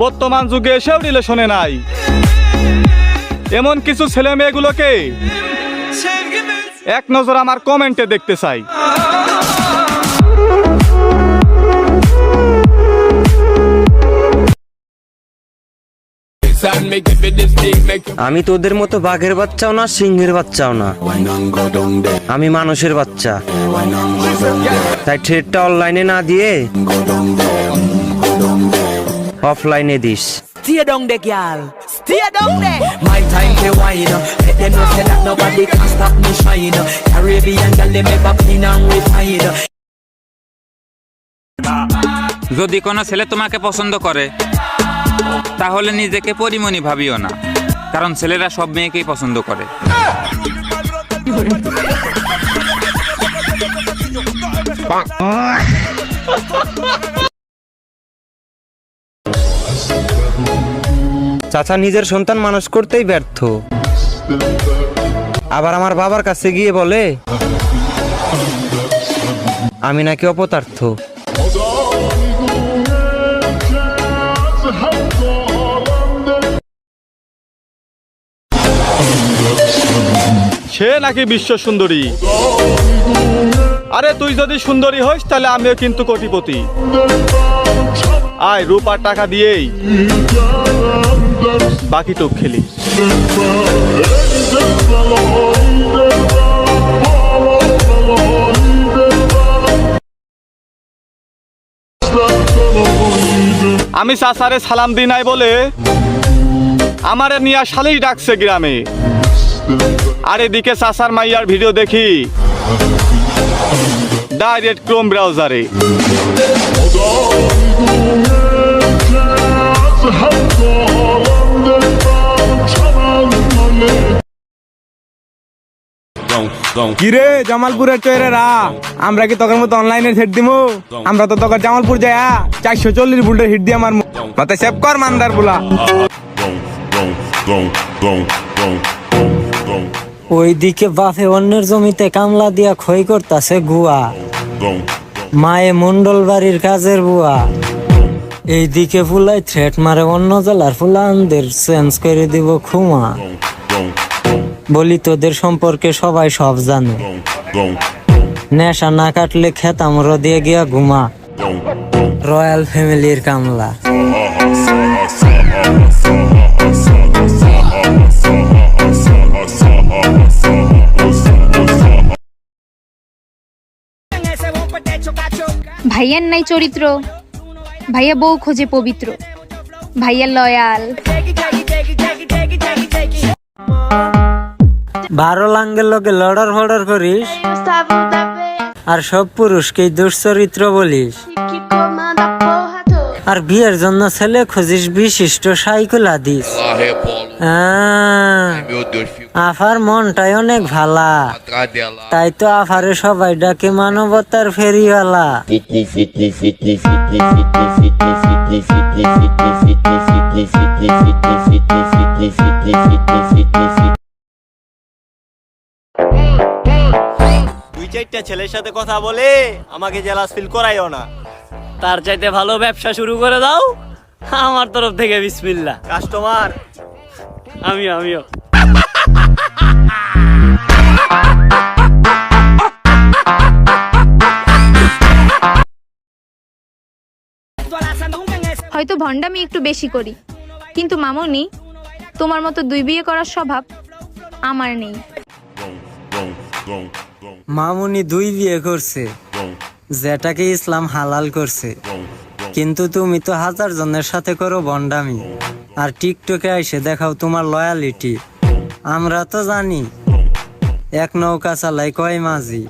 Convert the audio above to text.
বর্তমান যুগে এসেও রিলেশনে নাই। এমন কিছু ছেলে মেয়েগুলোকে এক নজর আমার কমেন্টে দেখতে চাই। আমি তোদের মতো বাঘের বাচ্চাও না, সিংহের বাচ্চাও না, আমি মানুষের বাচ্চা। তাই ট্রেডটা অনলাইনে না দিয়ে অফলাইনে this. Stay down there, girl. Stay down there. My time to wine. Let them know say that nobody can stop me shine. Caribbean girl, they make up clean and refine. যদি কোনো ছেলে তোমাকে পছন্দ করে তাহলে নিজেকে পরিমণি ভাবিও না, কারণ ছেলেরা সব মেয়েকেই পছন্দ করে। চাচা নিজের সন্তান মানুষ করতেই ব্যর্থ, আবার আমার বাবার কাছে গিয়ে বলে আমি নাকি অপদার্থ। সে নাকি বিশ্ব সুন্দরী। আরে তুই যদি সুন্দরী হইস তাহলে আমিও কিন্তু কোটিপতি। আয় রূপ আর টাকা দিয়েই বাকি টুক খেলি। আমি চাচারে সালাম দিই নাই বলে আমারে নিয়া শালি ডাকছে গ্রামে। আর এদিকে চাচার মাইয়ার ভিডিও দেখি ডাইরেক্ট ক্রোম ব্রাউজারে। কিরে জামালপুরের চৈরেরা, আমরা কি তোর মতো অনলাইনে সেট দিমু? আমরা তো তোর জামালপুর যায়া 440 ভোল্টের হিট দিয়ে আমার মাথায় সেভ কর মান্দার বুলা। ওইদিকে বাফে অন্যের জমিতে কামলা দিয়া ক্ষয় করতাছে গুয়া, মায়ে মন্ডল বাড়ির কাজের বুয়া। এইদিকে ফুলাই থ্রেট মারে অন্য জেলার ফুলানদের চেঞ্জ করে দিব খুমা। বলি তোদের সম্পর্কে সবাই সব জানে, নেশা না কাটলে খেতাম দিয়ে গিয়া ঘুমা। রয়্যাল ফ্যামিলির কামলা। ভাইয়ার নাই চরিত্র, ভাইয়া বউ খোঁজে পবিত্র, ভাইয়া লয়াল। 12 লাঙ্গের লোকে লড়র ফড়র করিস আর সব পুরুষকেই দুশ্চরিত্র বলিস। আর বিয়ের জন্য ছেলে খুঁজিস বিশিষ্ট সাইকুলা দিস। আফার মনটাই অনেক ভালা, তাই তো আফারে সবাই ডাকে মানবতার ফেরিওয়ালা। দুই চারটা ছেলের সাথে কথা বলে আমাকে জেলাস ফিল করাইও না। তার চাইতে ভালো ব্যবসা শুরু করে দাও আমার তরফ থেকে। বিসমিল্লাহ। কাস্টমার আমিও হয়তো ভণ্ডামি একটু বেশি করি, কিন্তু মামুনি তোমার মতো 2 বিয়ে করার স্বভাব আমার নেই। মামুনি 2 বিয়ে করছে, যেটাকে ইসলাম হালাল করছে, কিন্তু তুমি তো 1000 জনের সাথে করো ভণ্ডামি আর টিকটকে এসে দেখাও তোমার লয়ালিটি। আমরা তো জানি এক নৌকা চালাই কয় মাঝি।